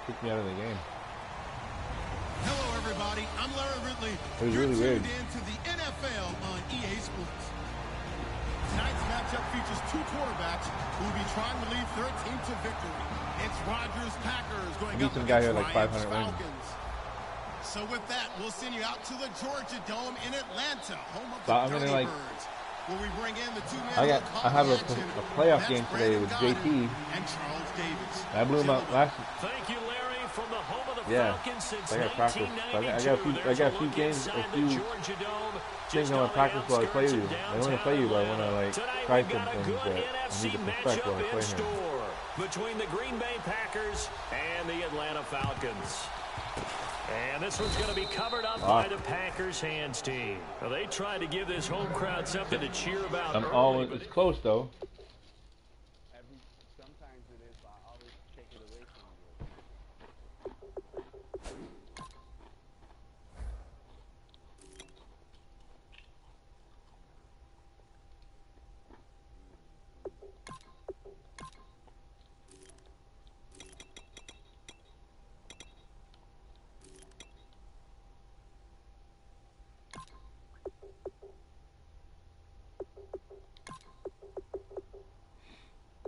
kicked me out of the game. Hello, everybody. I'm Larry Ridley. It was really weird. You're tuned in to the NFL on EA Sports. Tonight's matchup features two quarterbacks who will be trying to lead their team to victory. It's Rodgers Packers going up against like Ryan's 500 Falcons. wins. So with that, we'll send you out to the Georgia Dome in Atlanta, home of So the Dirty like, Birds. Where we bring in the two-man I have a playoff game today with JT. And Charles Davis. I blew him out last. Thank you, Larry, from the home of the Yeah, Falcons since I got practice. I got a few games, a few things I want to practice while I play you. I don't want to play you, but I want to like try some things that I need to perfect while I play him. Between the Greenbay Packers and the Atlanta Falcons. And this one's going to be covered up by the Packers hands team. Well, they tried to give this home crowd something to cheer about. It's close though. Sometimes it is, but I always take it away from you.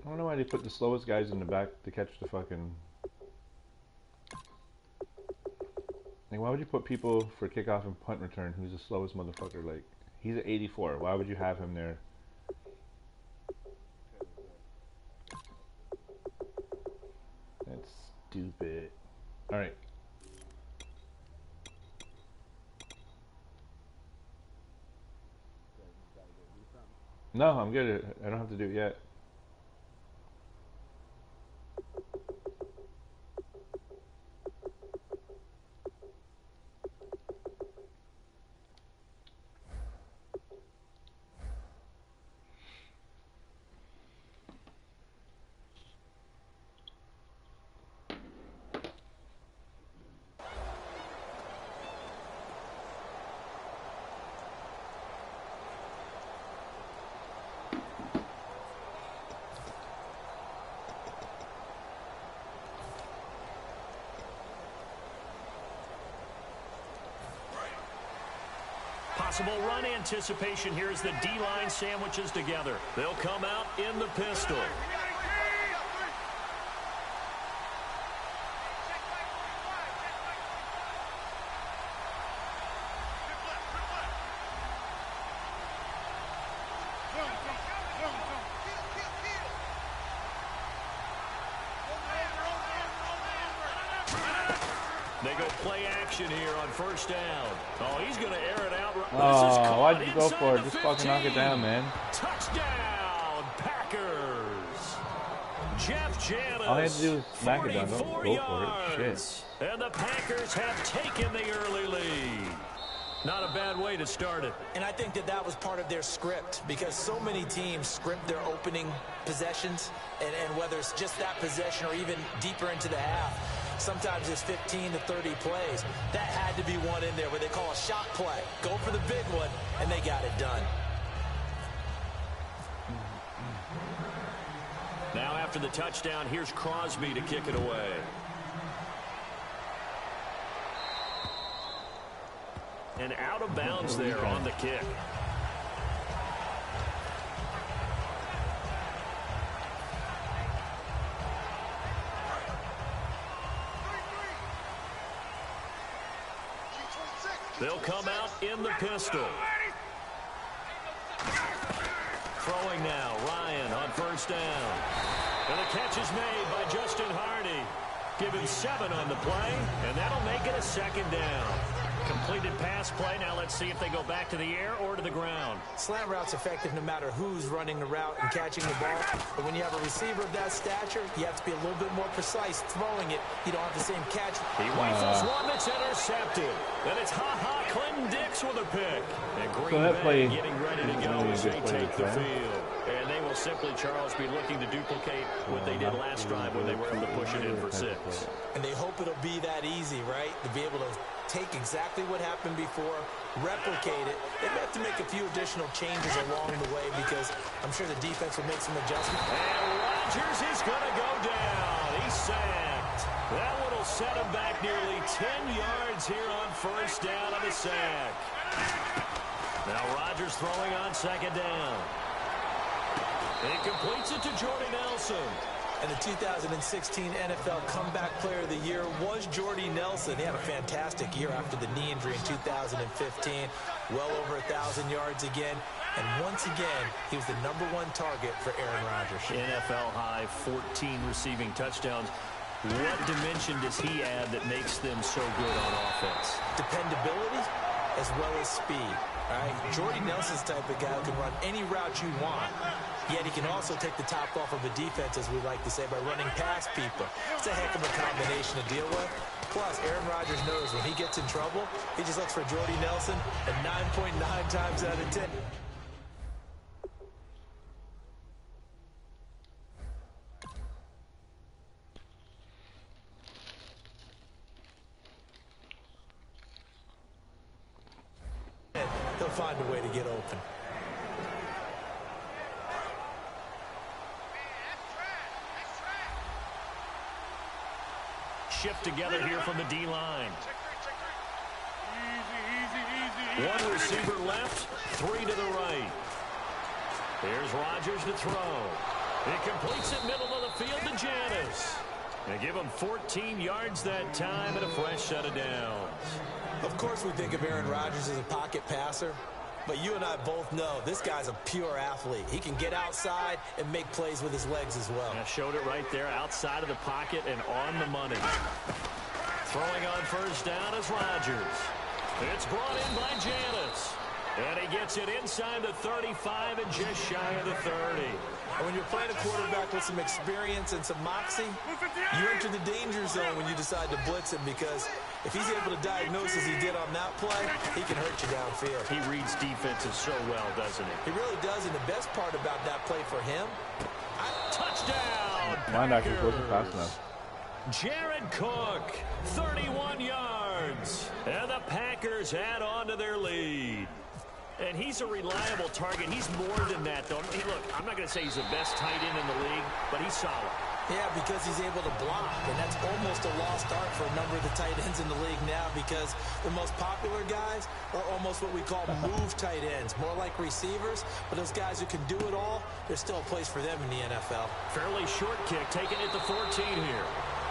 I don't know why they put the slowest guys in the back to catch the fucking. Like, why would you put people for kickoff and punt return who's the slowest motherfucker? Like, he's at 84. Why would you have him there? That's stupid. Alright. No, I'm good. I don't have to do it yet. Possible run anticipation here as the D-line sandwiches together. They'll come out in the pistol. They go play action here on first down. Oh, he's going to air it out. Oh, why'd you go for it? Just fucking knock it down, man. Touchdown, Packers. Jeff Janis. All I had to do was smack it down. Don't go for it. Shit. And the Packers have taken the early lead. Not a bad way to start it. And I think that was part of their script, because so many teams script their opening possessions, and whether it's just that possession or even deeper into the half, sometimes it's 15 to 30 plays. That had to be one in there where they call a shot play. Go for the big one, and they got it done. Now after the touchdown, here's Crosby to kick it away. And out of bounds there on the kick. They'll come out in the pistol. Throwing now, Ryan on first down. And the catch is made by Justin Hardy. Give him 7 on the play, and that'll make it a second down. Completed pass play. Now let's see if they go back to the air or to the ground. Slant route's effective no matter who's running the route and catching the ball. But when you have a receiver of that stature, you have to be a little bit more precise throwing it. You don't have the same catch. He rifles one that's intercepted. And it's Clinton Dix with a pick. And Greenbay getting ready to go as they take the field. And they will simply, Charles, be looking to duplicate what they did last drive when they were able to push it in for 6. And they hope it'll be that easy, right? To be able to take exactly what happened before, replicate it. They may have to make a few additional changes along the way, because I'm sure the defense will make some adjustments. And Rodgers is going to go down. He's sacked. That one will set him back nearly 10 yards here on first down on the sack. Now Rodgers throwing on second down. He completes it to Jordy Nelson. And the 2016 NFL Comeback Player of the Year was Jordy Nelson. He had a fantastic year after the knee injury in 2015. Well over 1,000 yards again. And once again, he was the #1 target for Aaron Rodgers. NFL high 14 receiving touchdowns. What dimension does he add that makes them so good on offense? Dependability as well as speed. All right, Jordy Nelson's the type of guy who can run any route you want, yet he can also take the top off of a defense, as we like to say, by running past people. It's a heck of a combination to deal with. Plus, Aaron Rodgers knows when he gets in trouble, he just looks for Jordy Nelson, and 9.9 times out of 10. He'll find a way to get open. Shift together here from the D-line. One receiver left, 3 to the right. Here's Rodgers to throw. He completes it middle of the field to Janis. They give him 14 yards that time and a fresh set of downs. Of course we think of Aaron Rodgers as a pocket passer, but you and I both know this guy's a pure athlete. He can get outside and make plays with his legs as well. I showed it right there, outside of the pocket and on the money. Throwing on first down is Rodgers. It's brought in by Janis. And he gets it inside the 35 and just shy of the 30. And when you're playing a quarterback with some experience and some moxie, you enter the danger zone when you decide to blitz him, because if he's able to diagnose as he did on that play, he can hurt you downfield. He reads defenses so well, doesn't he? He really does, and the best part about that play for him, touchdown! Linebackers wasn't fast enough. Jared Cook, 31 yards. And the Packers add on to their lead. And he's a reliable target. He's more than that, though. Hey, look, I'm not going to say he's the best tight end in the league, but he's solid. Yeah, because he's able to block, and that's almost a lost art for a number of the tight ends in the league now, because the most popular guys are almost what we call move tight ends, more like receivers, but those guys who can do it all, there's still a place for them in the NFL. Fairly short kick, taking it to 14 here.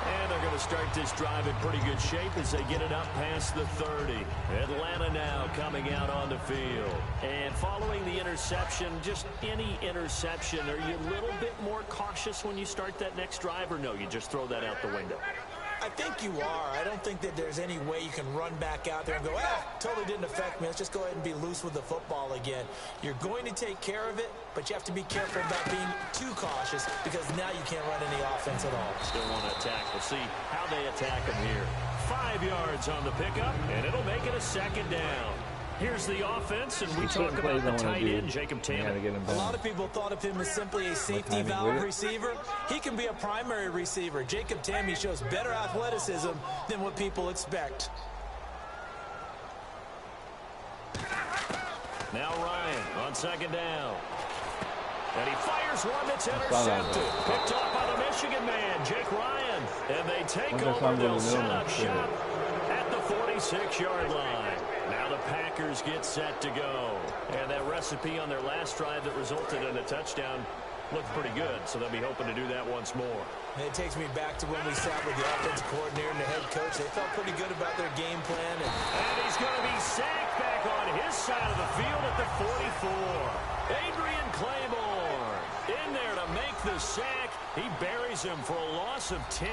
And they're going to start this drive in pretty good shape as they get it up past the 30. Atlanta now coming out on the field. And following the interception, just any interception, are you a little bit more cautious when you start that next drive, or no, you just throw that out the window? I think you are. I don't think that there's any way you can run back out there and go, totally didn't affect me. Let's just go ahead and be loose with the football again. You're going to take care of it, but you have to be careful about being too cautious, because now you can't run any offense at all. Still want to attack. We'll see how they attack him here. 5 yards on the pickup, and it'll make it a second down. Here's the offense, and we talk about the tight end, Jacob Taylor. A lot of people thought of him as simply a safety valve receiver. He can be a primary receiver. Jacob Tamme shows better athleticism than what people expect. Now Ryan on second down. And he fires one that's intercepted. Picked off by the Michigan man, Jake Ryan. And they take over. They'll set up shop at the 46-yard line. Now the Packers get set to go. And that recipe on their last drive that resulted in a touchdown looked pretty good, so they'll be hoping to do that once more. And it takes me back to when we sat with the offensive coordinator and the head coach. They felt pretty good about their game plan. And he's going to be sacked back on his side of the field at the 44. Adrian Claiborne in there to make the sack. He buries him for a loss of 10.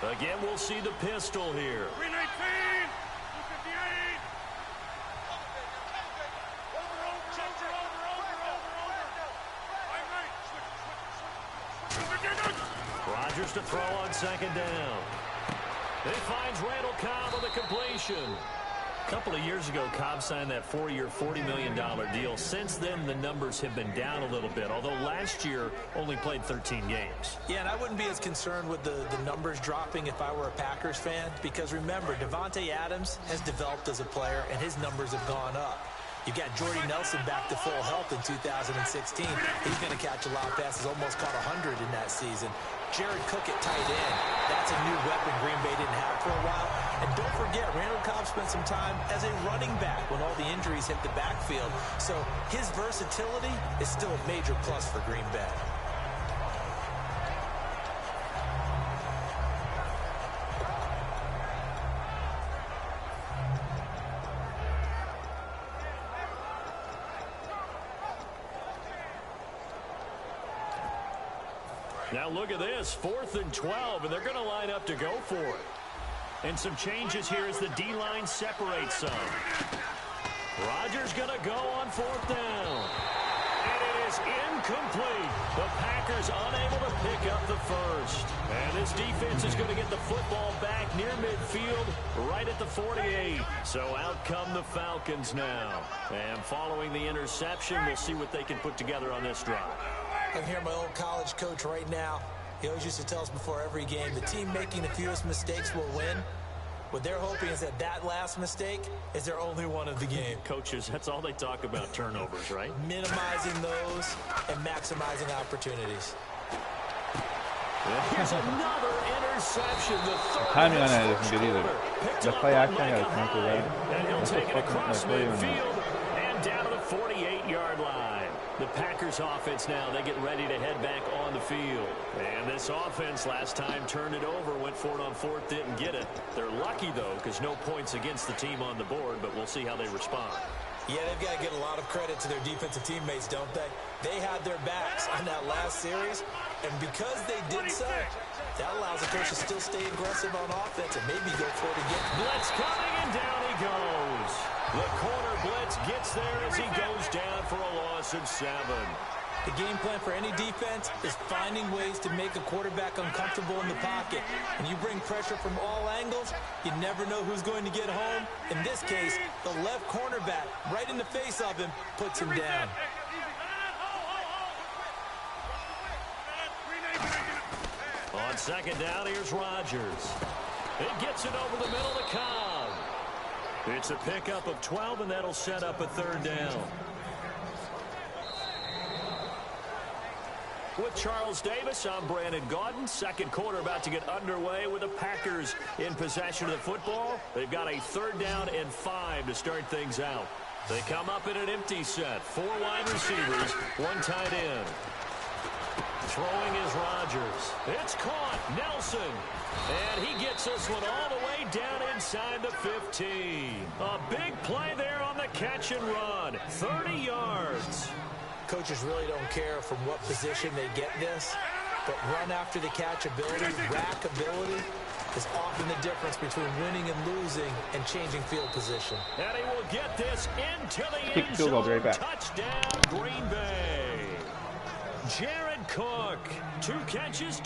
Again, we'll see the pistol here. 319, 258. Rodgers to throw on second down. He finds Randall Cobb on the completion. A couple of years ago, Cobb signed that 4-year, $40 million deal. Since then, the numbers have been down a little bit, although last year only played 13 games. Yeah, and I wouldn't be as concerned with the numbers dropping if I were a Packers fan, because remember, Davante Adams has developed as a player, and his numbers have gone up. You got Jordy Nelson back to full health in 2016. He's going to catch a lot of passes, almost caught 100 in that season. Jared Cook at tight end. That's a new weapon Green Bay didn't have for a while. And don't forget, Randall Cobb spent some time as a running back when all the injuries hit the backfield. So his versatility is still a major plus for Green Bay. Now look at this, 4th and 12, and they're going to line up to go for it. And some changes here as the D-line separates some. Rodgers going to go on 4th down. And it is incomplete. The Packers unable to pick up the first. And this defense is going to get the football back near midfield, right at the 48. So out come the Falcons now. And following the interception, we'll see what they can put together on this drive. I can hear my old college coach right now. He always used to tell us before every game, the team making the fewest mistakes will win. What they're hoping is that that last mistake is their only one of the game. Coaches, that's all they talk about, turnovers, right? Minimizing those and maximizing opportunities. Here's another interception. The timing on that isn't good either. The play action got to come to that. And he'll take it across midfield and down to the 48-yard line. The Packers offense now, they get ready to head back on the field. And this offense last time turned it over, went for it on 4th, didn't get it. They're lucky, though, because no points against the team on the board, but we'll see how they respond. Yeah, they've got to get a lot of credit to their defensive teammates, don't they? They had their backs on that last series, and because they did so, that allows the coach to still stay aggressive on offense and maybe go for it again. Blitz coming, and down he goes. The corner blitz gets there as he goes down for a loss of 7. The game plan for any defense is finding ways to make a quarterback uncomfortable in the pocket. When you bring pressure from all angles, you never know who's going to get home. In this case, the left cornerback, right in the face of him, puts him down. On 2nd down, here's Rodgers. It gets it over the middle to Cobb. It's a pickup of 12, and that'll set up a 3rd down. With Charles Davis, I'm Brandon Gaudin. 2nd quarter about to get underway with the Packers in possession of the football. They've got a 3rd down and 5 to start things out. They come up in an empty set. 4 wide receivers, 1 tight end. Throwing is Rodgers. It's caught. Nelson. And he gets this one all the way down inside the 15. A big play there on the catch and run. 30 yards. Coaches really don't care from what position they get this, but run after the catch ability, rack ability, is often the difference between winning and losing and changing field position. And he will get this into the end zone. Right back. Touchdown, Green Bay. Jared Cook, 2 catches.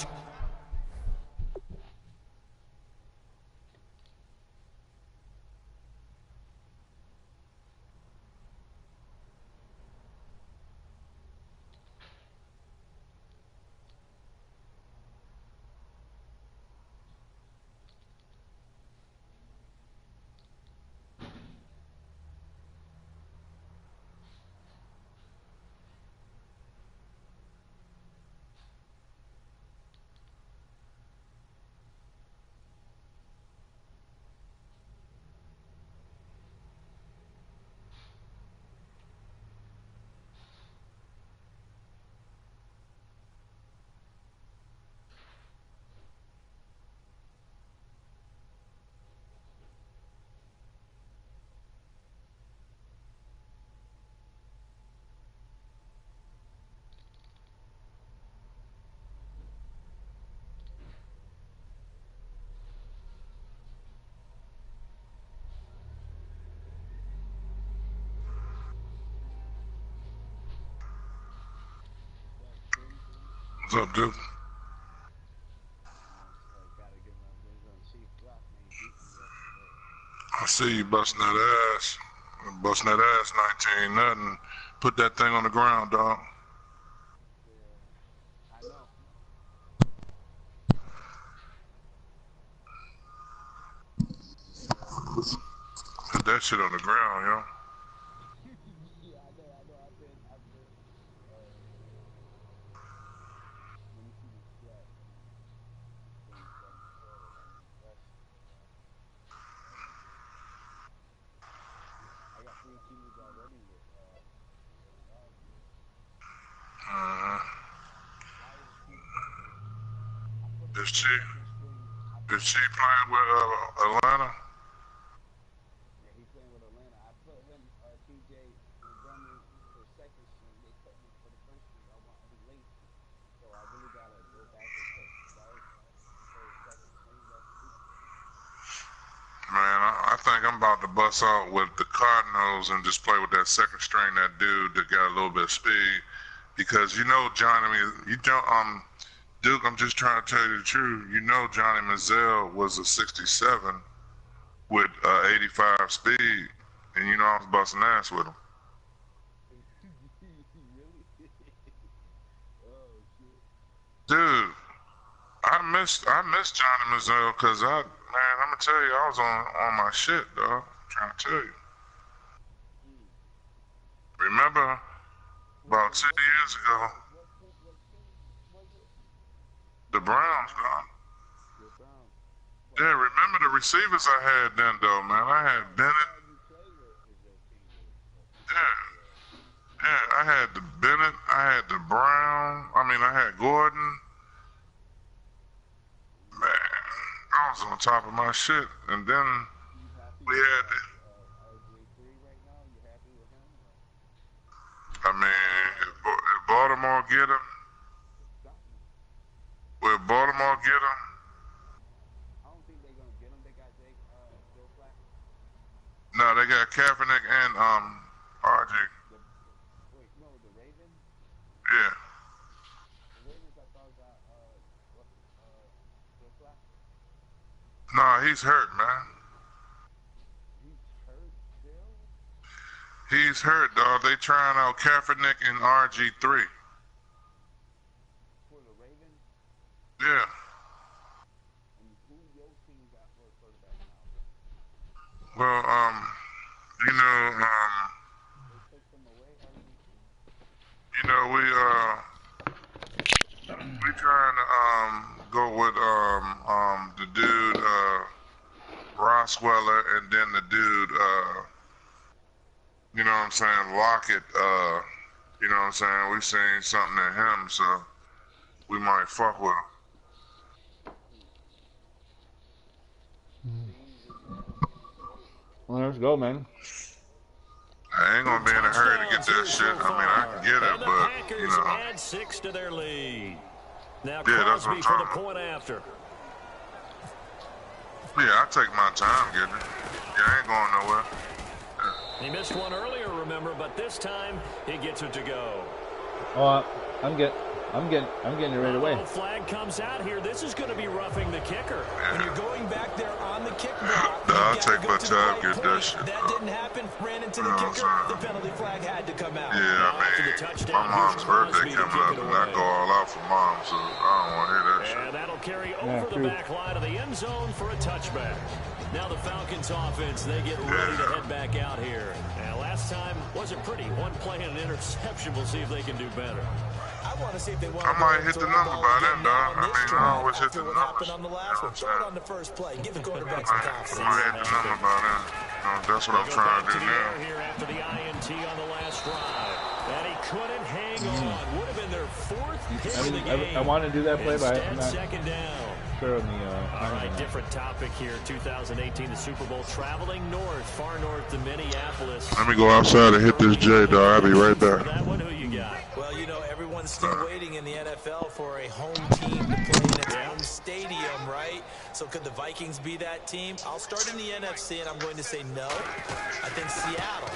What's up, dude? I see you busting that ass. Busting that ass, 19, nothing. Put that thing on the ground, dog. Put that shit on the ground, yo. Is she playing with Atlanta? Yeah, he's playing with Atlanta. I put him, TJ Montgomery for second string. They cut me for the first string. I was late, so I really gotta go back and put Dark for second string. That's Man, I think I'm about to bust out with the Cardinals and just play with that second string, that dude that got a little bit of speed. Because you know, Johnny, Duke, I'm just trying to tell you the truth. You know, Johnny Manziel was a 67 with 85 speed, and you know I was busting ass with him. Dude, I missed Johnny Manziel because I'm gonna tell you, I was on my shit, dog. I'm trying to tell you. Remember about 2 years ago, the Browns, dog. Yeah, remember the receivers I had then, though, man. I had Bennett. Yeah, I had the Bennett. I had the Brown. I had Gordon. Man, I was on top of my shit. And then we had the... if Baltimore get him, will Baltimore get him? I don't think they're gonna get him. They got Joe Flacco. No, they got Kaepernick and RG. Wait, no, the Ravens. Yeah. The Ravens, I thought got Joe Flacco. Nah, he's hurt, man. He's hurt still. He's hurt, dog. They trying out Kaepernick and RG3. For the Ravens. Yeah. And who your team got for a quarterback now? Well, you know, They took them away. we trying to go with the dude Rosweiler, and then the dude you know what I'm saying, Lockett. You know what I'm saying, we seen something in him, so we might fuck with him. Well, let's go, man. I ain't gonna be in a hurry to get that shit. I can get it, but you know. Add 6 to their lead. Now Yeah, that's what Crosby I'm for the talking point after. Yeah, I take my time getting it. Yeah, I ain't going nowhere. He missed one earlier, remember, but this time he gets it to go. Oh, I'm getting it right away. Flag comes out here. This is going to be roughing the kicker. When you're going back there on the kick block, I'll take my time get that shit. That didn't happen. Ran into the kicker. The penalty flag had to come out. Yeah, my mom's birthday coming up, and I go all out for mom, so I don't want to hear that shit. And that'll carry over the back line of the end zone for a touchback. Now the Falcons offense, they get ready to head back out here. And last time wasn't pretty. One play and an interception. We'll see if they can do better. I want to see if they want I might hit the number by then, dog. I always hit the what numbers. happened on the last one. Throw it on the first play. Give the quarterback some confidence. I might hit the number by then. That's what I'm trying to do now. Here after the INT on the last drive. And he couldn't hang on. Would have been their 4th hit of the game. I want to do that play, but I'm not second down. sure on the... All right, different topic here. 2018, the Super Bowl, traveling north, far north to Minneapolis. Let me go outside and hit this J, dog. I'll be right back. That one, who you got? Well, you know, everyone's still waiting in the NFL for a home team to play in its home stadium, right? So could the Vikings be that team? I'll start in the NFC, and I'm going to say no. I think Seattle,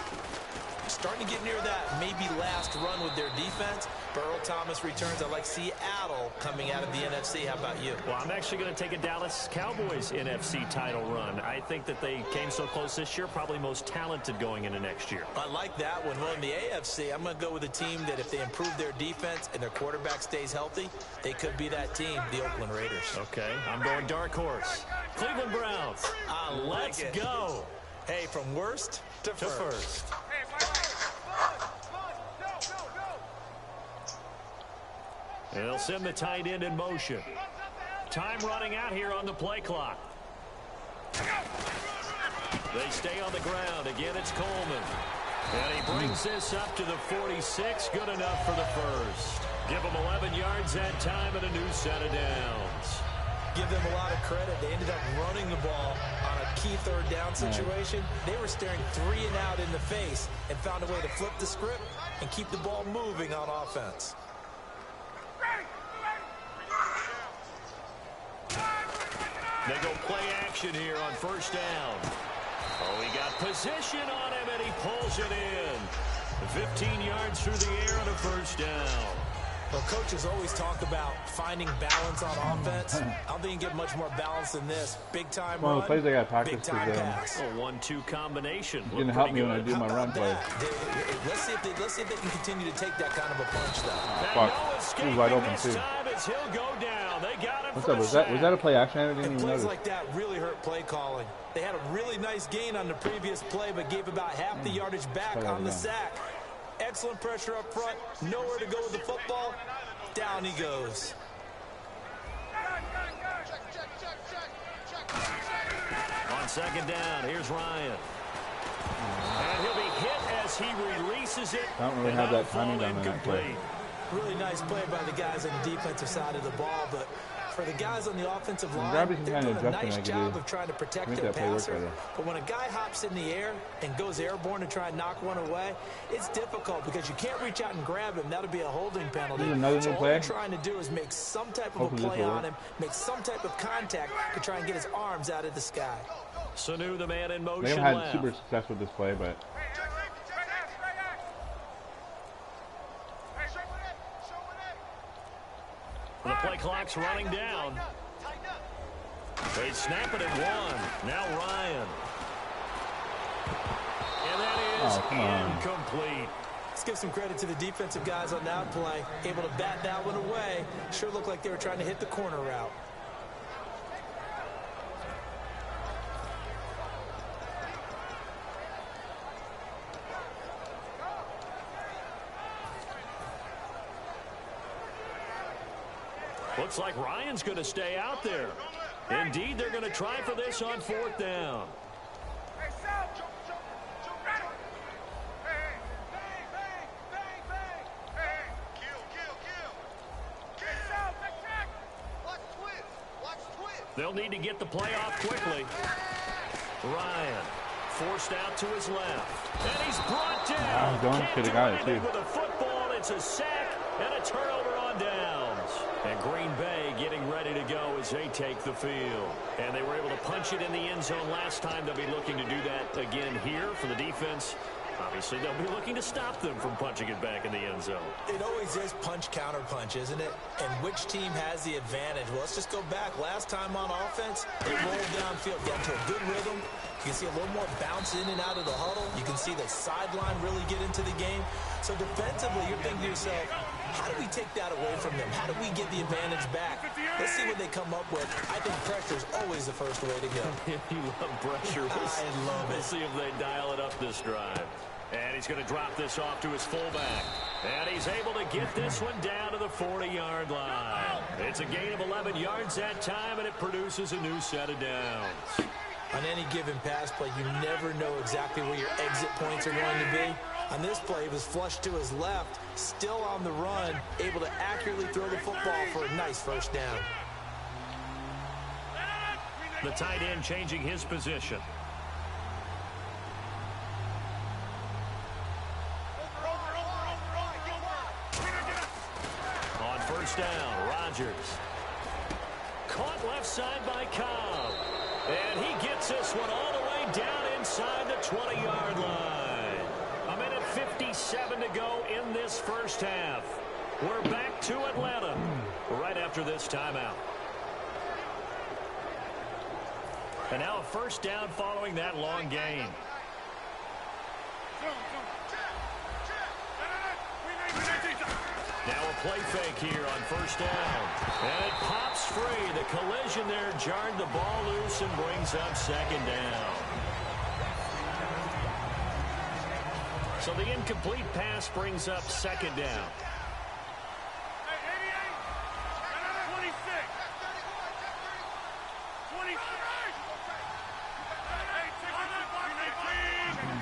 starting to get near that maybe last run with their defense. Earl Thomas returns. I like Seattle coming out of the NFC. How about you? Well, I'm actually going to take a Dallas Cowboys NFC title run. I think that they came so close this year, probably most talented going into next year. I like that one. Well, in the AFC, I'm going to go with a team that if they improve their defense and their quarterback stays healthy, they could be that team, the Oakland Raiders. Okay, I'm going dark horse. Cleveland Browns. Let's go. Hey, from worst to first. And they'll send the tight end in motion. Time running out here on the play clock. They stay on the ground. Again, it's Coleman. And he brings this up to the 46. Good enough for the first. Give them 11 yards that time and a new set of downs. Give them a lot of credit. They ended up running the ball on a key third down situation. They were staring 3 and out in the face and found a way to flip the script and keep the ball moving on offense. They go play action here on first down. Oh, he got position on him, and he pulls it in. 15 yards through the air on a first down. Well, coaches always talk about finding balance on offense. I don't think you get much more balance than this. Big-time run, plays I got practice big-time pass. A 1-2 combination. It's going to help me when I do my run play. Let's see if they can continue to take that kind of a punch, though. Oh, fuck. He was wide open, too. What's up? Was that a play action? I didn't even plays notice. like that really hurt play calling. They had a really nice gain on the previous play, but gave about half the yardage back on the sack. Excellent pressure up front. Nowhere to go with the football. Down he goes. On second down, here's Ryan. And he'll be hit as he releases it. I don't really have that timing on that play. Really nice play by the guys on the defensive side of the ball, but for the guys on the offensive line, they're doing a nice job of trying to protect their passer. But when a guy hops in the air and goes airborne to try and knock one away, it's difficult because you can't reach out and grab him. That'll be a holding penalty. So all they're trying to do is make some type of a play on him, make some type of contact to try and get his arms out of the sky. Sanu, the man in motion. They haven't had super success with this play, but the play clock's running down. They snap it at 1. Now Ryan. And that is incomplete. Let's give some credit to the defensive guys on that play. Able to bat that one away. Sure looked like they were trying to hit the corner route. Looks like Ryan's going to stay out there. Indeed, they're going to try for this on 4th down. They'll need to get the play off quickly. Ryan forced out to his left. And he's brought down. Could have got it, too. With a football, it's a sack and a turnover on downs. And Green Bay getting ready to go as they take the field. And they were able to punch it in the end zone last time. They'll be looking to do that again here for the defense. Obviously, they'll be looking to stop them from punching it back in the end zone. It always is punch-counter-punch, isn't it? And which team has the advantage? Well, let's just go back. Last time on offense, they rolled downfield, got into a good rhythm. You can see a little more bounce in and out of the huddle. You can see the sideline really get into the game. So defensively, you're thinking to yourself, how do we take that away from them? How do we get the advantage back? Let's see what they come up with. I think pressure is always the first way to go. You love pressure. I love it. We'll see if they dial it up this drive. And he's going to drop this off to his fullback. And he's able to get this one down to the 40-yard line. It's a gain of 11 yards that time, and it produces a new set of downs. On any given pass play, you never know exactly where your exit points are going to be. On this play, he was flushed to his left, still on the run, able to accurately throw the football for a nice first down. The tight end changing his position. On first down, Rodgers. Caught left side by Cobb. And he gets this one all the way down inside the 20-yard line. A minute 57 to go in this first half. We're back to Atlanta right after this timeout. And now a first down following that long gain. Now a play fake here on first down. And it pops free. The collision there jarred the ball loose and brings up second down. So the incomplete pass brings up second down.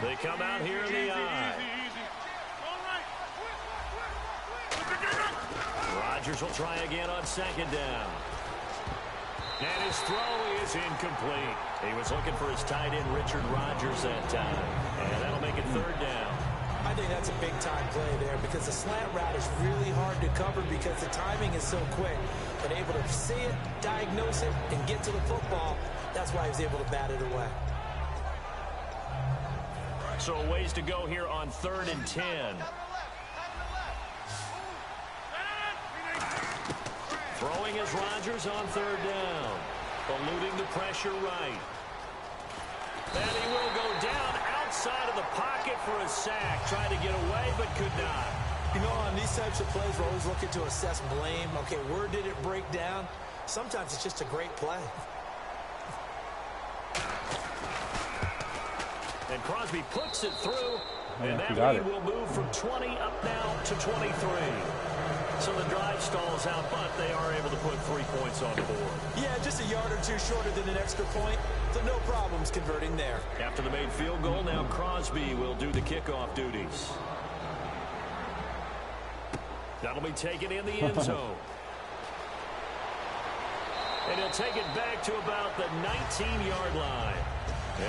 They come out here in the eye. Rodgers will try again on second down. And his throw is incomplete. He was looking for his tight end, Richard Rodgers, that time. And that'll make it third down. I think that's a big-time play there because the slant route is really hard to cover because the timing is so quick. But able to see it, diagnose it, and get to the football, that's why he was able to bat it away. So a ways to go here on 3rd and 10. Throwing is Rodgers on 3rd down. Eluding the pressure right. And he will go down outside of the pocket for a sack. Trying to get away, but could not. You know, on these types of plays, we're always looking to assess blame. Okay, where did it break down? Sometimes it's just a great play. And Crosby puts it through. And that lead will move from 20 up now to 23. So the drive stalls out, but they are able to put 3 points on the board. Yeah, just a yard or two shorter than an extra point. So no problems converting there. After the made field goal, now Crosby will do the kickoff duties. That'll be taken in the end zone. And he'll take it back to about the 19-yard line.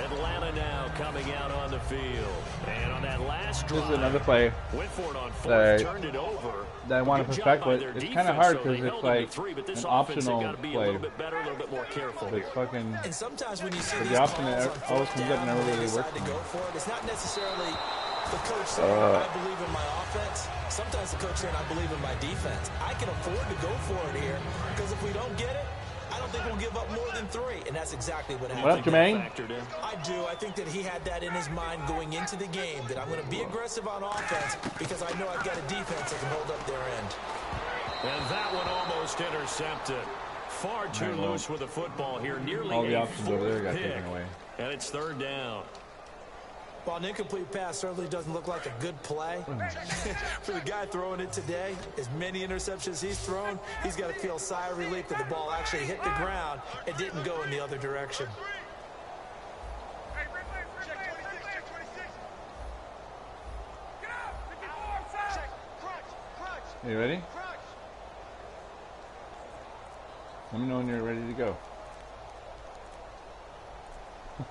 Atlanta now coming out on the field. And on that last drive, this is another play went for it on fourth, turned it over. That I want to perfect, but it's kind of hard because it's like an optional play. A little bit better, a little bit more careful. It's fucking. And sometimes when you see the option that always comes up never really works. To go for it. It's not necessarily the coach saying, I believe in my offense. Sometimes the coach saying, I believe in my defense. I can afford to go for it here because if we don't get it, I don't think we'll give up more than 3, and that's exactly what happened. What up, Jermaine? I do. I think that he had that in his mind going into the game, that I'm going to be aggressive on offense because I know I've got a defense that can hold up their end. And that one almost intercepted. Far too loose with the football here. Nearly all the a options over there got pick. taken away. And it's 3rd down. While an incomplete pass certainly doesn't look like a good play, for the guy throwing it today, as many interceptions he's thrown, he's got to feel a sigh of relief that the ball actually hit the ground and didn't go in the other direction. You ready? Let me know when you're ready to go.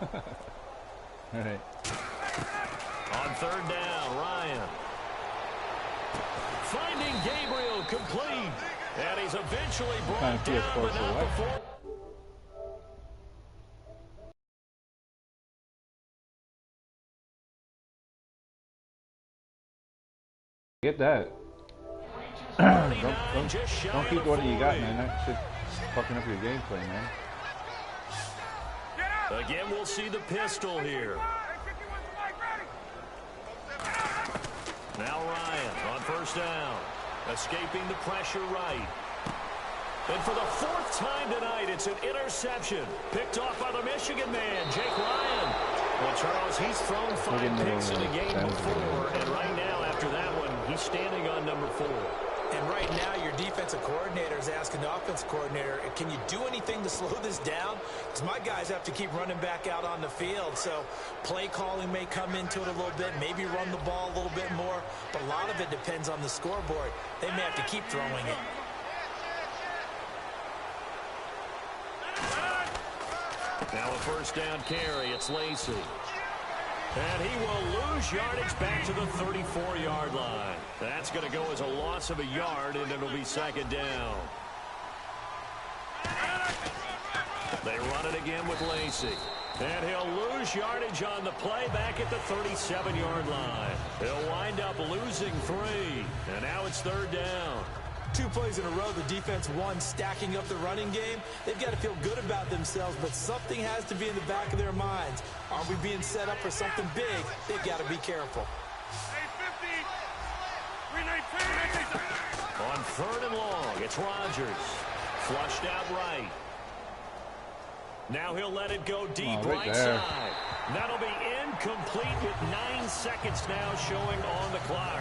All right. On 3rd down, Ryan. Finding Gabriel complete. And he's eventually brought down, but not before. Get that. don't keep what you got, man. That shit's fucking up your gameplay, man. Again, we'll see the pistol here. Now Ryan on 1st down. Escaping the pressure right. And for the 4th time tonight, it's an interception. Picked off by the Michigan man, Jake Ryan. Well, Charles, he's thrown 5 picks in the game before. And right now, after that one, he's standing on number 4. And right now, your defensive coordinator is asking the offensive coordinator, can you do anything to slow this down? Because my guys have to keep running back out on the field. So play calling may come into it a little bit, maybe run the ball a little bit more. But a lot of it depends on the scoreboard. They may have to keep throwing it. Now a 1st down carry. It's Lacey. And he will lose yardage back to the 34-yard line. That's going to go as a loss of a yard, and it'll be 2nd down. They run it again with Lacey. And he'll lose yardage on the play back at the 37-yard line. He'll wind up losing 3. And now it's 3rd down. 2 plays in a row, the defense won, stacking up the running game. They've got to feel good about themselves, but something has to be in the back of their minds. Are we being set up for something big? They've got to be careful. On 3rd and long, it's Rodgers. Flushed out right. Now he'll let it go deep right side. That'll be incomplete with 9 seconds now showing on the clock.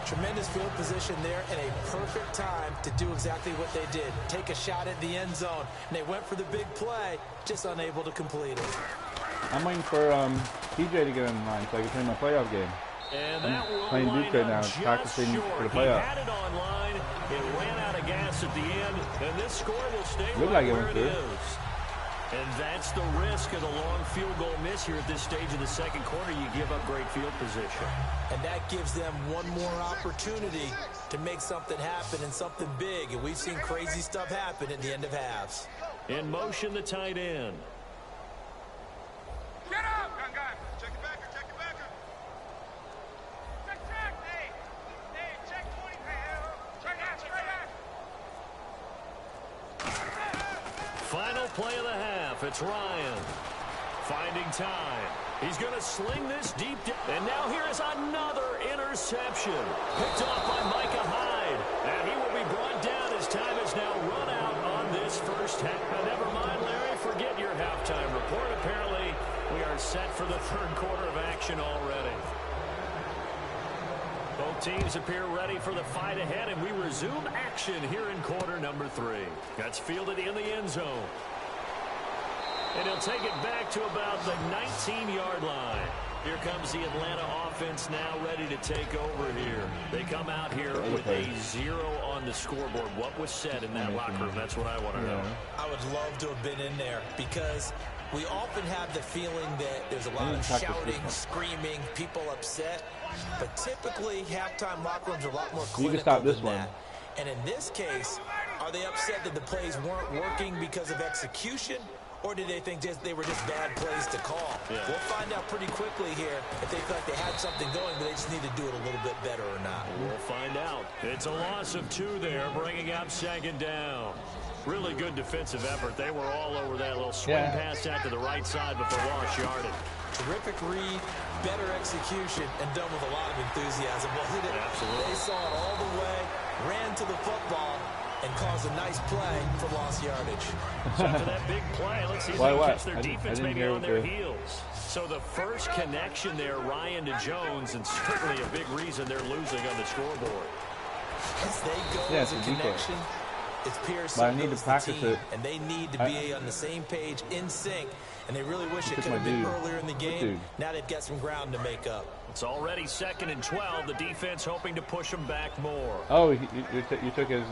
Tremendous field position there and a perfect time to do exactly what they did. Take a shot at the end zone. And they went for the big play, just unable to complete it. I'm waiting for TJ to get in line so I can play my playoff game. And that I'm playing Duke right now, practicing for the playoff. He had it online. It ran out of gas at the end, and this score will stay Looked right like it where went it through. is. And that's the risk of the long field goal miss here at this stage of the second quarter. You give up great field position. And that gives them one more opportunity to make something happen and something big. And we've seen crazy stuff happen at the end of halves. In motion, the tight end. Get up! Gun. Check your backer, check your backer. Check. Hey, check 20. Check out. Final play of the half. It's Ryan. Finding time. He's going to sling this deep. And now here is another interception. Picked off by Micah Hyde. And he will be brought down as time has now run out on this first half. Never mind, Larry. Forget your halftime report. Apparently, we are set for the third quarter of action already. Both teams appear ready for the fight ahead, and we resume action here in quarter number 3. That's fielded in the end zone. And he'll take it back to about the 19-yard line. Here comes the Atlanta offense now ready to take over here. They come out here with a 0 on the scoreboard. What was said in that locker room? That's what I want to know. I would love to have been in there because we often have the feeling that there's a lot of shouting, screaming, people upset. But typically, halftime locker rooms are a lot more clinical than that. And in this case, are they upset that the plays weren't working because of execution? Or did they think they were just bad plays to call? Yeah. We'll find out pretty quickly here if they feel like they had something going, but they just need to do it a little bit better or not. We'll find out. It's a loss of 2 there, bringing up second down. Really good defensive effort. They were all over that little swing pass out to the right side, but they lost yardage. Terrific read, better execution, and done with a lot of enthusiasm. Wasn't it? Absolutely. They saw it all the way, ran to the football, and caused a nice play for lost yardage. So after that big play, let's see if they can catch their defense maybe on their heels. So the first connection there, Ryan to Jones, and certainly a big reason they're losing on the scoreboard. As they go as a connection, it's Pierce but I need to practice it. And they need to be on the same page, in sync. And they really wish it could have been earlier in the game. Now they've got some ground to make up. It's already 2nd and 12. The defense hoping to push them back more. Oh, you took his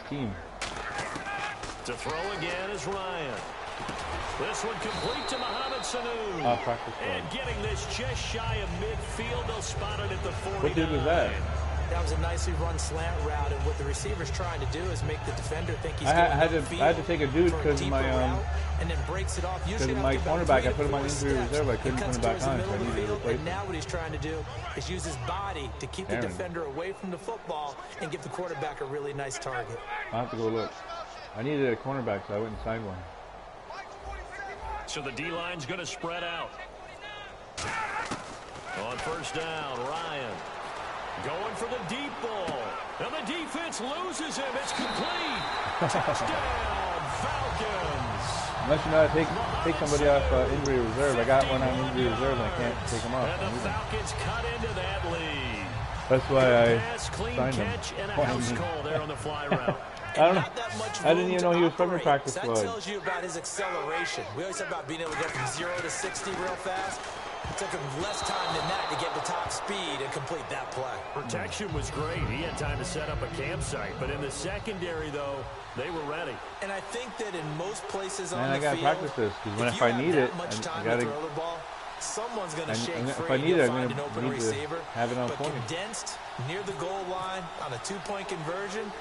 team. To throw again is Ryan. This one complete to Mohamed Sanu. And getting this just shy of midfield. They'll spot it at the 49. What dude was that? That was a nicely run slant route, and what the receiver's trying to do is make the defender think he's I had to take a dude because my and then breaks it off. Usually my cornerback, I put him on injury reserve. I couldn't put him back on, so I needed to replace him. And now what he's trying to do is use his body to keep the defender away from the football and give the quarterback a really nice target. I'll have to go look. I needed a cornerback, so I went and signed one. So the D-line's going to spread out. On first down, Ryan. Going for the deep ball. And the defense loses him. It's complete. Touchdown, Falcons. Unless you know how to take somebody off injury reserve. I got one on injury reserve and I can't take him off. And the Falcons cut into that lead. That's why I signed him. Catch and a house call there on the fly route. I don't know. I didn't even know he was from the practice squad. That tells you about his acceleration. We always talk about being able to go from 0 to 60 real fast. It took him less time than that to get the top speed and complete that play. Protection was great. He had time to set up a campsite. But in the secondary, though, they were ready. And I think that in most places on the field, I got to practice this because if I need it, I got to. Someone's going to shake free. If I need it, I'm going to need to have it on point. But condensed near the goal line on a 2-point conversion.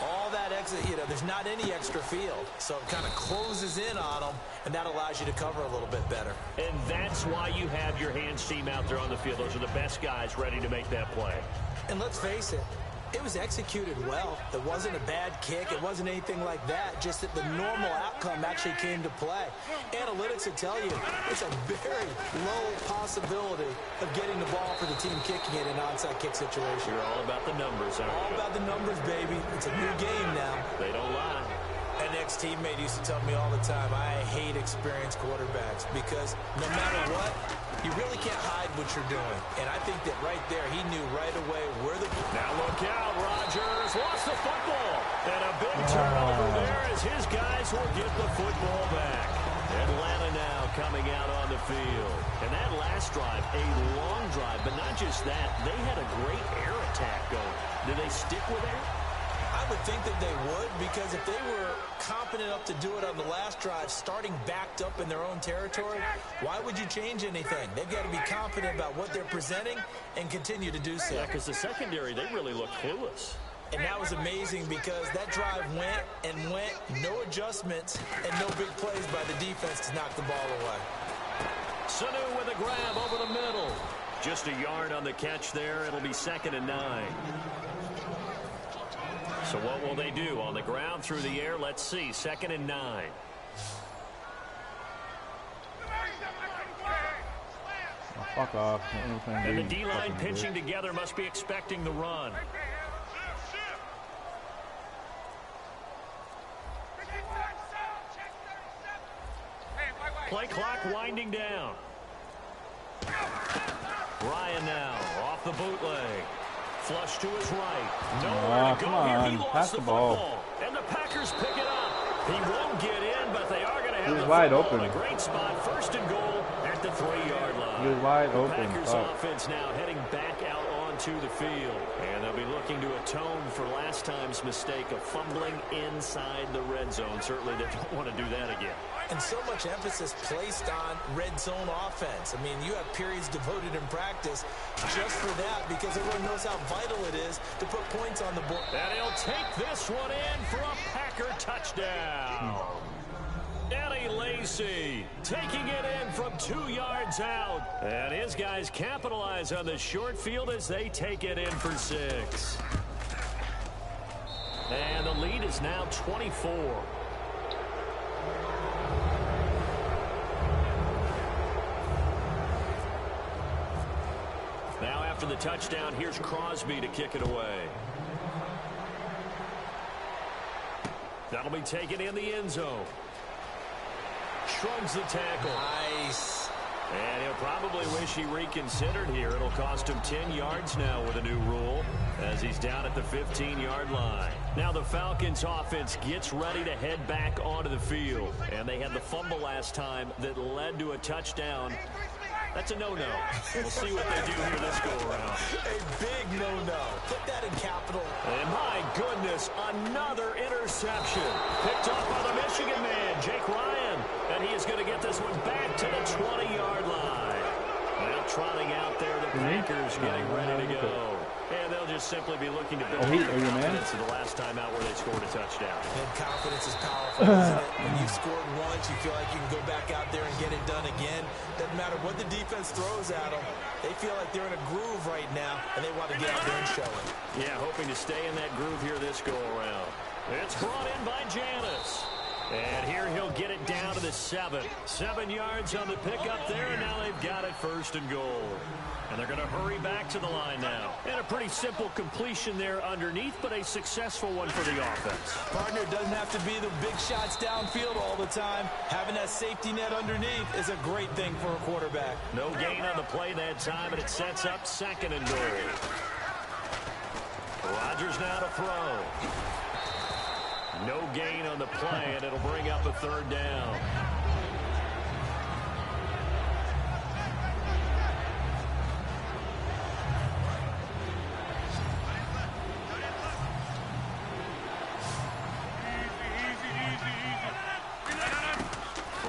All that exit, there's not any extra field. So it kind of closes in on them, and that allows you to cover a little bit better. And that's why you have your hands team out there on the field. Those are the best guys ready to make that play. And let's face it, it was executed well. It wasn't a bad kick. It wasn't anything like that. Just that the normal outcome actually came to play. Analytics will tell you it's a very low possibility of getting the ball for the team kicking it in an onside kick situation. You're all about the numbers, aren't you? All about the numbers, baby. It's a new game now. They don't lie. An ex-teammate used to tell me all the time, I hate experienced quarterbacks because no matter what, you really can't hide what you're doing. And I think that right there, he knew right away where the... Now look out, Rodgers lost the football. And a big turnover there as his guys will get the football back. Atlanta now coming out on the field. And that last drive, a long drive, but not just that. They had a great air attack going. Do they stick with that? I would think that they would, because if they were confident enough to do it on the last drive, starting backed up in their own territory, why would you change anything? They've got to be confident about what they're presenting and continue to do so. Yeah, because the secondary, they really look clueless. And that was amazing because that drive went and went, no adjustments, and no big plays by the defense to knock the ball away. Sanu with a grab over the middle. Just a yard on the catch there. It'll be 2nd and 9. So what will they do? On the ground, through the air, let's see. 2nd and 9. Oh, fuck off. And the D-line pinching together must be expecting the run. Play clock winding down. Ryan now off the bootleg. Flush to his right. Nowhere to go here. He lost the football. And the Packers pick it up. He won't get in, but they are going to have the wide football open. in a great spot. 1st and goal at the 3-yard line. He was wide the open. Packers offense now heading back out onto the field. And they'll be looking to atone for last time's mistake of fumbling inside the red zone. Certainly they don't want to do that again. And so much emphasis placed on red zone offense. I mean, you have periods devoted in practice just for that because everyone knows how vital it is to put points on the board. And he'll take this one in for a Packer touchdown. Eddie Lacy taking it in from 2 yards out. And his guys capitalize on the short field as they take it in for 6. And the lead is now 24. Now after the touchdown, here's Crosby to kick it away. That'll be taken in the end zone. Shrugs the tackle. Nice. And he'll probably wish he reconsidered here. It'll cost him 10 yards now with a new rule as he's down at the 15-yard line. Now the Falcons offense gets ready to head back onto the field. And they had the fumble last time that led to a touchdown. That's a no-no. We'll see what they do here this go-around. A big no-no. Put that in capital. And my goodness, another interception. Picked off by the Michigan man, Jake Ryan. And he is going to get this one back to the 20-yard line. Now trotting out there, the Packers getting ready to go. And they'll just simply be looking to build confidence of the last time out where they scored a touchdown. And confidence is powerful, isn't it? When you've scored once, you feel like you can go back out there and get it done again. Doesn't matter what the defense throws at them. They feel like they're in a groove right now, and they want to get out there and show it. Yeah, hoping to stay in that groove here this go-around. It's brought in by Janis. And here he'll get it down to the 7. 7 yards on the pickup there, and now they've got it 1st and goal. And they're going to hurry back to the line now. And a pretty simple completion there underneath, but a successful one for the offense. Partner, doesn't have to be the big shots downfield all the time. Having that safety net underneath is a great thing for a quarterback. No gain on the play that time, and it sets up 2nd and goal. Rodgers now to throw. No gain on the play, and it'll bring up a 3rd down.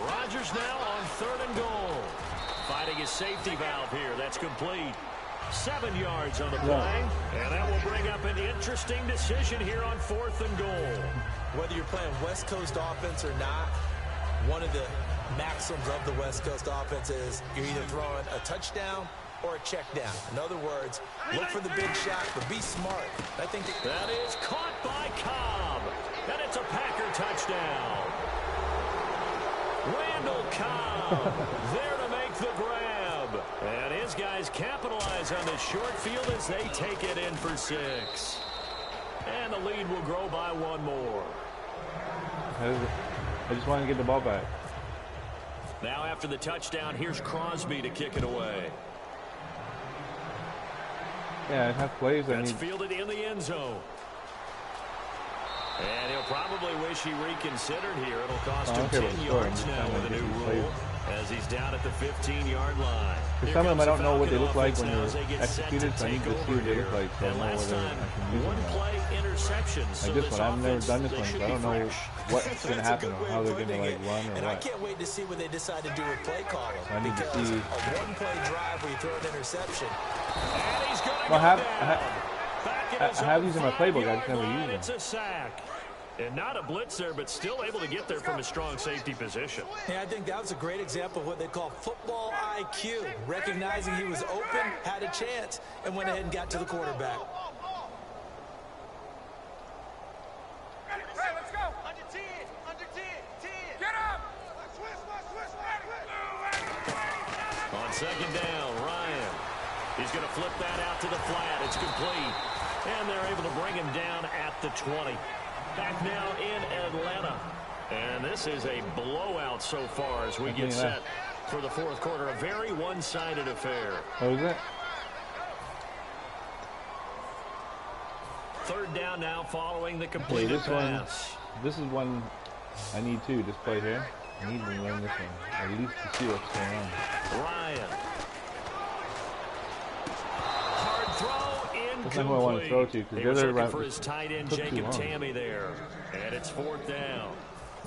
Rodgers now on 3rd and goal. Fighting his safety valve here. That's complete. 7 yards on the play. And that will bring up an interesting decision here on 4th and goal. Whether you're playing West Coast offense or not, one of the maxims of the West Coast offense is you're either throwing a touchdown or a check down. In other words, look for the big shot, but be smart. I think that is caught by Cobb. And it's a Packer touchdown. Randall Cobb there to make the grab. And his guys capitalize on the short field as they take it in for 6. And the lead will grow by 1 more. I just want to get the ball back. Now after the touchdown, here's Crosby to kick it away. Yeah, it has plays. That's fielded in the end zone. And he'll probably wish he reconsidered here. It'll cost him 10 yards now with a new rule as he's down at the 15-yard line. For some of them, I don't know what they look like when they're executed, so I need to see what they look like so I know whether I can use them or not. Like this one, I've never done this one, so I don't know what's going to happen or how they're going to like run or and what. I can't wait to see what they decide to do with play calling. So I need to because see. a one-play drive where you throw an interception. And he's going to Well, I have these in my playbook. I just never use them. It's a sack. And not a blitzer, but still able to get there from a strong safety position. Yeah, I think that was a great example of what they call football IQ. Recognizing he was open, had a chance, and went ahead and got to the quarterback. Hey, let's go. Under 10. Under 10. 10. Get up. On second down, Ryan. He's going to flip that out to the flat. It's complete. And they're able to bring him down at the 20. Back now in Atlanta. And this is a blowout so far as we get set for the fourth quarter. A very one-sided affair. What was it? Third down now following the completed this pass. This is one I need too. This play here. I need to learn this one. At least to see what's going on. Ryan. Hard throw incomplete. That's not who I want to throw to because the other for his tight end Jacob Tammy there. And it's fourth down.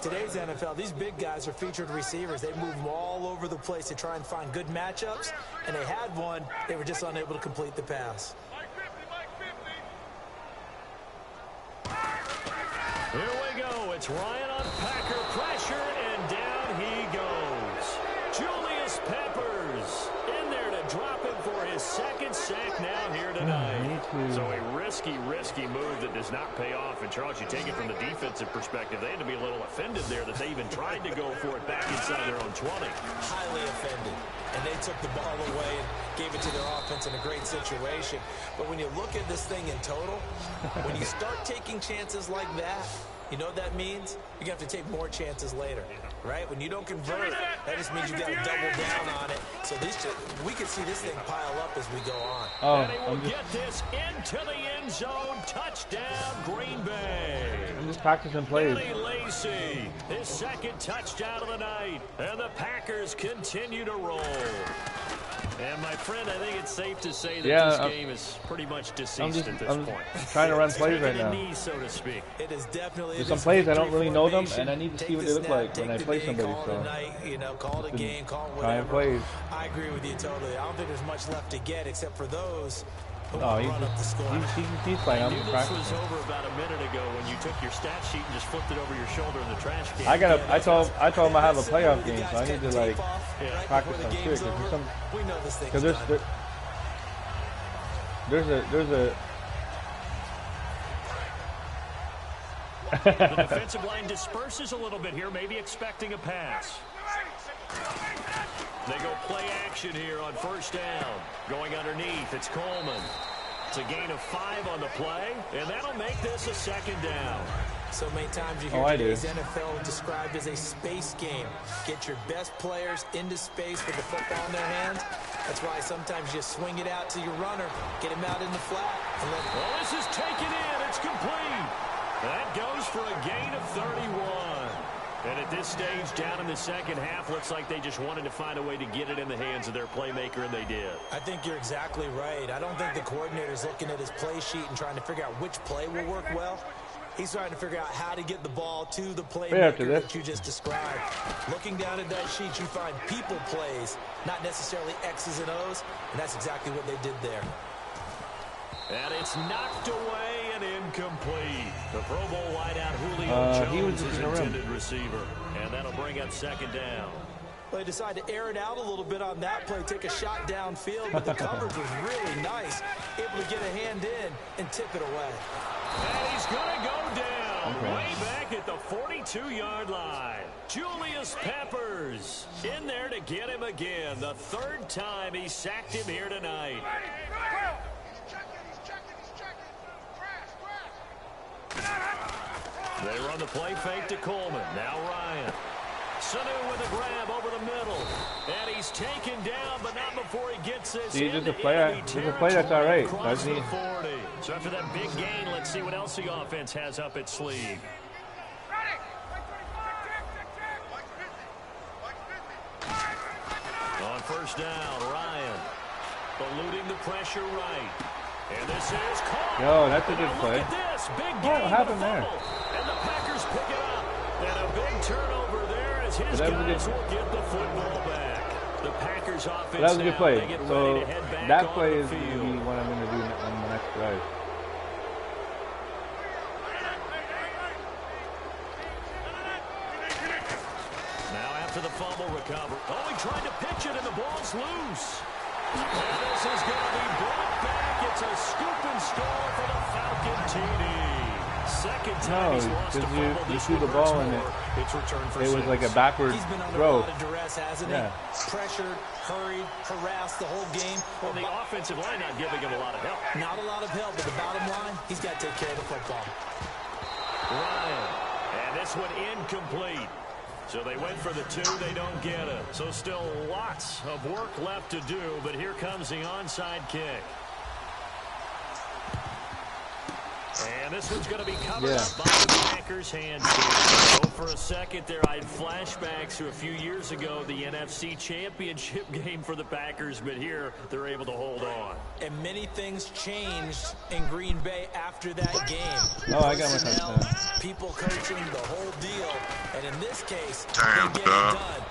Today's NFL, these big guys are featured receivers. They move them all over the place to try and find good matchups. And they had one. They were just unable to complete the pass. Here we go. It's Ryan on Packer pressure, and down he goes. Julius Peppers in there to drop him for his second sack now here tonight. So a risky move that does not pay off. And Charles, you take it from the defensive perspective, they had to be a little offended there that they even tried to go for it back inside their own 20. Highly offended. And they took the ball away and gave it to their offense in a great situation. But when you look at this thing in total, when you start taking chances like that, you know what that means? You're going to have to take more chances later, right? When you don't convert, that just means you got to double down on it. So we can see this thing pile up as we go on. Oh, and he will get this into the end zone. Touchdown, Greenbay. I'm just practicing plays. Billy Lacy, his second touchdown of the night. And the Packers continue to roll. And my friend, I think it's safe to say that this game is pretty much deceased at this point. I'm trying to run plays right now. Knee, so to speak. It is definitely. There's some plays I don't really know them, and I need to see what they look like when I play somebody. So, call it a game, call it trying whatever. plays. I agree with you totally. I don't think there's much left to get except for those. No, he's playing. I'm This practicing. was over about a minute ago when you took your stat sheet and just flipped it over your shoulder in the trash can. I told him I have a playoff game, so I need to like practice some shit. Because there's a The defensive line disperses a little bit here, maybe expecting a pass. They go play action here on first down. Going underneath, it's Coleman. It's a gain of 5 on the play, and that'll make this a second down. So many times you hear today's NFL described as a space game. Get your best players into space with the football in their hands. That's why sometimes you swing it out to your runner, get him out in the flat. And well, this is taken in. It's complete. That goes for a gain of 31. And at this stage, down in the second half, looks like they just wanted to find a way to get it in the hands of their playmaker, and they did. I think you're exactly right. I don't think the coordinator's looking at his play sheet and trying to figure out which play will work well. He's trying to figure out how to get the ball to the playmaker that you just described. Looking down at that sheet, you find people plays, not necessarily X's and O's, and that's exactly what they did there. And it's knocked away and incomplete. The Pro Bowl wideout Julio Jones is intended receiver. And that'll bring up second down. Well, they decided to air it out a little bit on that play, take a shot downfield, but the coverage was really nice. Able to get a hand in and tip it away. And he's going to go down way back at the 42-yard line. Julius Peppers in there to get him again. The third time he sacked him here tonight. They run the play fake to Coleman. Now Ryan. Sanu with a grab over the middle. And he's taken down, but not before he gets this. See, there's a play that's all right. So after that big gain, let's see what else the offense has up its sleeve. On first down, Ryan eluding the pressure right. And this is caught. Yo, that's a good play. Look at this. Big What gain, happened the there? fumble. And the Packers pick it up. And a big turnover there as his That was a guys good- will get the football back. The Packers offense That was a good now, play. they get ready So to head back that on play the is going to field. be what I'm going to do on the next drive. Now after the fumble recovery. Oh, he tried to pitch it and the ball's loose. And this is going to be brought back. It's a scoop and score for the Falcon TD. Second time he's lost a because fumble. you This see the one ball hurts in more. It's returned for it was six. like a backward He's been under throw. a lot of duress, hasn't Yeah. he? Pressured, hurried, harassed the whole game. Well, the offensive line not giving him a lot of help. Not a lot of help, but the bottom line, he's got to take care of the football. Ryan. And this one incomplete. So they went for the two, they don't get it. So still lots of work left to do, but here comes the onside kick. And this one's going to be covered up by the Packers' hands. So for a second there, I had flashbacks to a few years ago, the NFC Championship game for the Packers, but here they're able to hold on. And many things changed in Green Bay after that game. Oh, I got my Personnel, touchdown. people coaching, the whole deal. And in this case, Damn, they get it dog. done.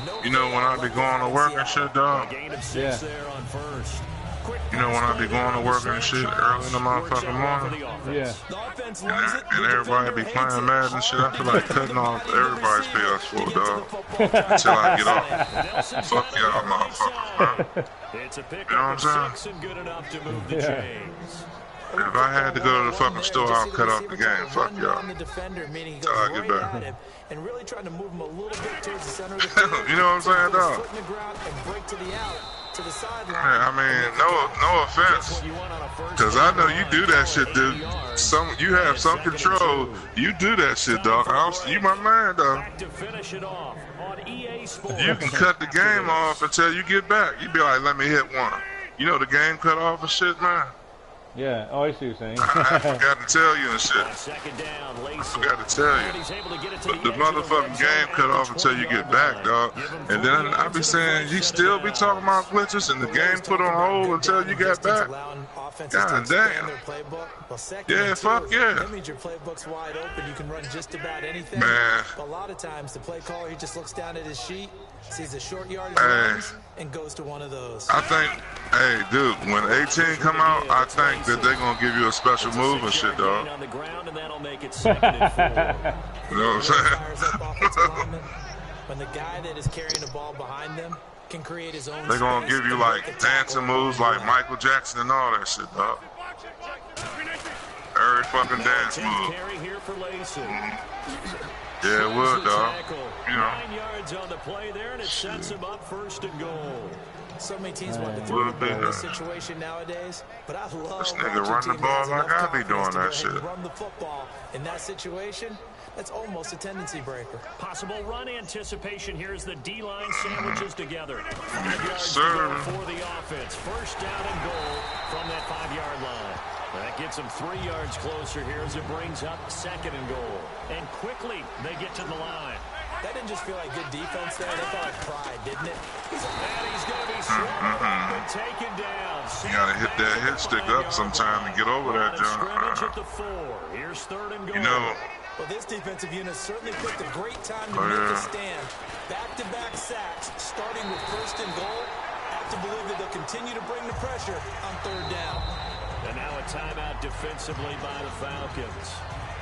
No You know when I be going to work and shit, dog? A gain of 6 Yeah. there on first. Quick You know when I be going to work and shit early in the Works out motherfucking well for morning? the offense. Yeah. The offense And, loves it. and the everybody defender be hates playing it. Madden and shit. I feel like cutting off everybody's PS4, dog. Until Until I get off. Nelson's Fuck got it y'all on the right motherfuckers, man. side. It's a pickup You know what I'm of saying? 6 and good enough to move the Yeah. chains. If I had to go to the fucking store, I'll cut off the game. Fuck y'all. The defender, meaning he Till goes I get right back. at him and really trying to move him a little bit towards the center of the field. You know what I'm saying, Put his dog? foot in the ground and break to the out, to the sideline. Man, I mean, no offense. You want on a first Because I down know you run, do that shit, 80 dude. yards. You have some control. You do that shit, dog. You my man, dog. Back to finish it off on EA Sports. You can cut the game off until you get back. You be like, let me hit one. You know the game cut off and shit, man. Yeah. Oh, I see what you're saying. I forgot to tell you and shit. On second down, I Lacy. forgot to tell And you. he's able to get it to But the the edge of motherfucking red zone game at cut the off until you 20-yard get back, line. dog. Give him And 40 then I yards be and saying, you first still set be it talking down. about glitches and the game put on hold until you got back. God damn. Yeah, fuck yeah. That means your playbook's wide open. You can run just about anything. Man. But a lot of times, the play caller, he just looks down at his sheet, sees the short yardage Hey. runs, and goes to one of those. I think, hey, dude, when 18 come out, I think that they're going to give you a special move and shit, dog. On the ground, and that'll make it 2nd and 4. You know what Fires up I'm offensive saying? linemen. When the guy that is carrying the ball behind them can create his own They're going to space give you and like break a tackle. dancing moves like Michael Jackson and all that shit, dog. Every fucking dance move. Carry here for Lacy. Yeah, it would, dog. You know. 9 yards on the play there, and it sets him up 1st and goal. So many teams want to throw Little the ball in bit, this situation nowadays, but I love This nigga watching run the teams ball that like have I be doing confidence to that go ahead and shit. Run the football in that situation. That's almost a tendency breaker. Possible run anticipation. Here's the D-line sandwiches together. 5 yards Sir. to go for the offense. 1st down and goal from that 5-yard line. That gets them 3 yards closer here as it brings up 2nd and goal. And quickly they get to the line. That didn't just feel like good defense there. That felt like pride, didn't it? And he's going to be swallowed up and taken down. You got to hit that hit stick up sometime to get over that Scrimmage at jump. the 4. Here's 3rd and goal. You know, Well, this defensive unit certainly picked a great time to Oh, make a yeah. stand. Back-to-back sacks, starting with 1st and goal. Have to believe that they'll continue to bring the pressure on 3rd down. And now a timeout defensively by the Falcons.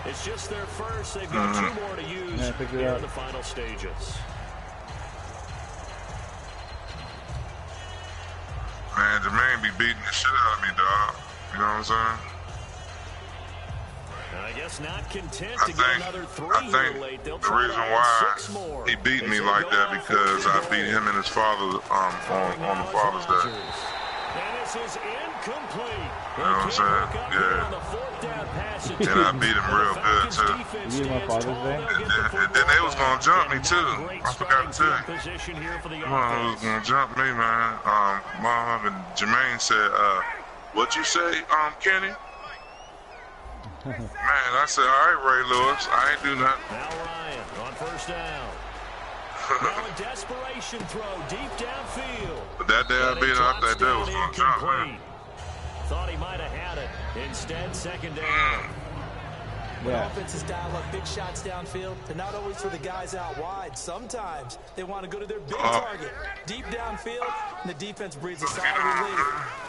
It's just their first. They've got 2 more to use Yeah, pick it here up. in the final stages. man, Jermaine be beating the shit out of me, dog. You know what I'm saying? And I guess not content I to get think, another 3 I here think late. They'll the try reason to add why 6 more. he beat They me say like go that on because 4th I and beat goal. him and his father on the Father's Day. And this is incomplete. You know what I'm saying? Yeah. On the 4th down pass. And I beat him real good, too. You beat my Father's Day? And then they was going to jump me, too. I forgot to tell you. Position here for the Mom was gonna jump me, man. Mom and Jermaine said, what you say, Kenny? Man, I said, all right, Ray Lewis, I ain't do nothing. Now Ryan on 1st down. Now a desperation throw deep downfield. But that day I beat up, that day was going to drop, man. Thought he might have had it. Instead, second down. When offenses dial up big shots downfield, they're not always for the guys out wide. Sometimes they want to go to their big target. Deep downfield, and the defense breeds a solid relief.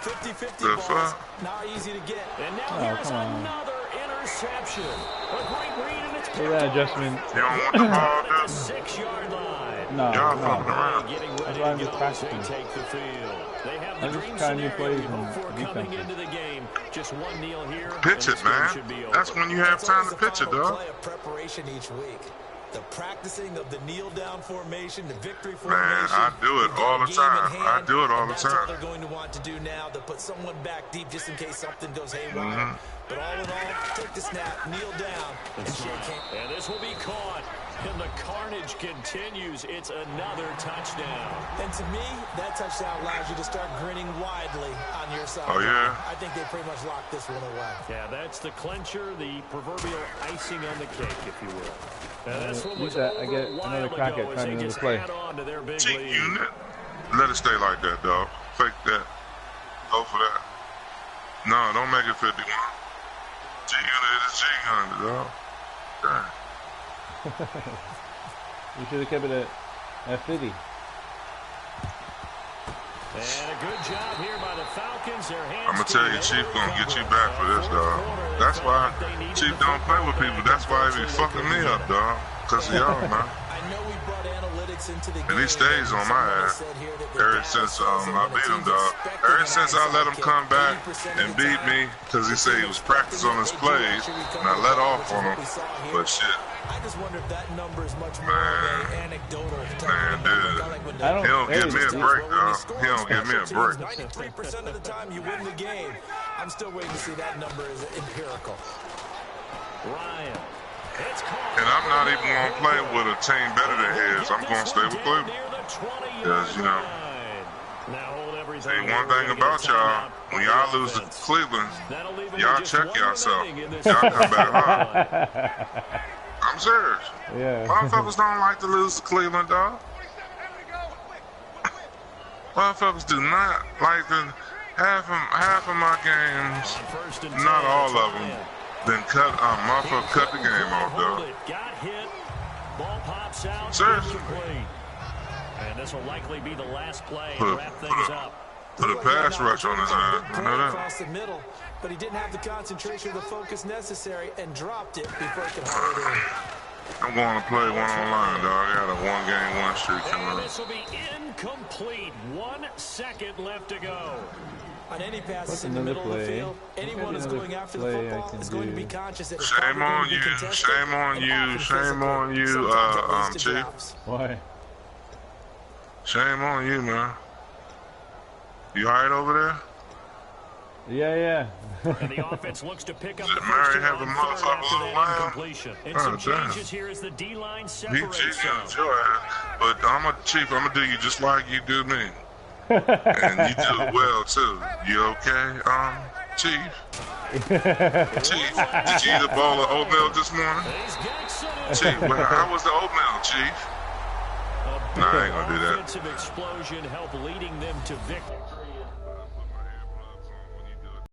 50-50 balls, not easy to get. And now here's another interception. A great read, and it's look at that adjustment. You don't want the ball, at the 6-yard line. No, y'all fucking around. Getting That's ready why I'm to just go as practicing. they take the field. They have the I'm just dream trying new scenario plays you hope and for coming defenses. into the game. Just one kneel here. Pitch it, man. That's when you have time to pitch it, dog. Play of preparation each week. The practicing of the kneel down formation, the victory Man, formation. I do it all the time. I do it all the That's all time. they're going to want to do now. They'll put someone back deep just in case something goes haywire. But all in all, take the snap, kneel down, and shake hands. And this will be caught. And the carnage continues. It's another touchdown. And to me, that touchdown allows you to start grinning widely on your side. Oh, yeah? I think they pretty much locked this one away. Yeah, that's the clincher, the proverbial icing on the cake, if you will. And this one was I get another crack at trying another play. G unit. Let it stay like that, dog. Fake that. Go for that. No, don't make it 51. G unit is G unit, dog. Damn. You should have kept it at 50. And a good job here by the Falcons. Their hands I'm going to tell you, Chief going to get you back for this, dog. That's why Chief don't play with people. That's why he be fucking me up, dog. Because of y'all, man. I know we brought analytics into the game. And he stays on my ass ever since I beat him, dog. Ever since I let him come back and beat me because he said he was practicing on his plays, and I let off on him. But shit. I just wonder if that number is much more of an anecdotal type Man, of number. dude. Like when He don't give me a break, dog. He don't give me a break. 93% of the time you win the game. I'm still waiting to see that number is empirical. Ryan. It's caught. And I'm not even going to play with a team better than his. I'm going to stay with Cleveland. Because, you know, hey, one thing about y'all, when y'all lose to Cleveland, y'all check yourself. Y'all come back hard. I'm serious. Yeah. Motherfuckers don't like to lose to Cleveland, dog. Motherfuckers do not like to. Half of my games, not all of them, been cut. Motherfucker cut the game off, dog. Got hit. Ball pops out. Seriously. And this will likely be the last play to wrap things up. Put a pass rush on his ass. You know that? Across the middle, but he didn't have the concentration or the focus necessary and dropped it before he could haul it in. I'm going to play one online, dog. I got a one-game, one streak coming And up. this will be incomplete. 1 second left to go. On any passes What's in the another middle of the play? field, anyone who's going after the play I football can is going to do? be conscious that it's Shame probably on going to be you. contested Shame on and you. often Shame physical. on you, Sometimes it leads to Chief. drops. Why? Shame on you, man. You alright over there? Yeah. And the offense looks to pick up Did the Mary first have down a third motherfucker after on that line? incompletion. And Oh, some damn. changes here as the D-line Me separates cheating them. your ass. But I'm a Chief. I'm going to do you just like you do me. And you do it well, too. You okay, Chief? Chief, did you eat a bowl of oatmeal this morning? Chief, how was the oatmeal, Chief? Nah, I ain't gonna do that. Offensive explosion help leading them to victory.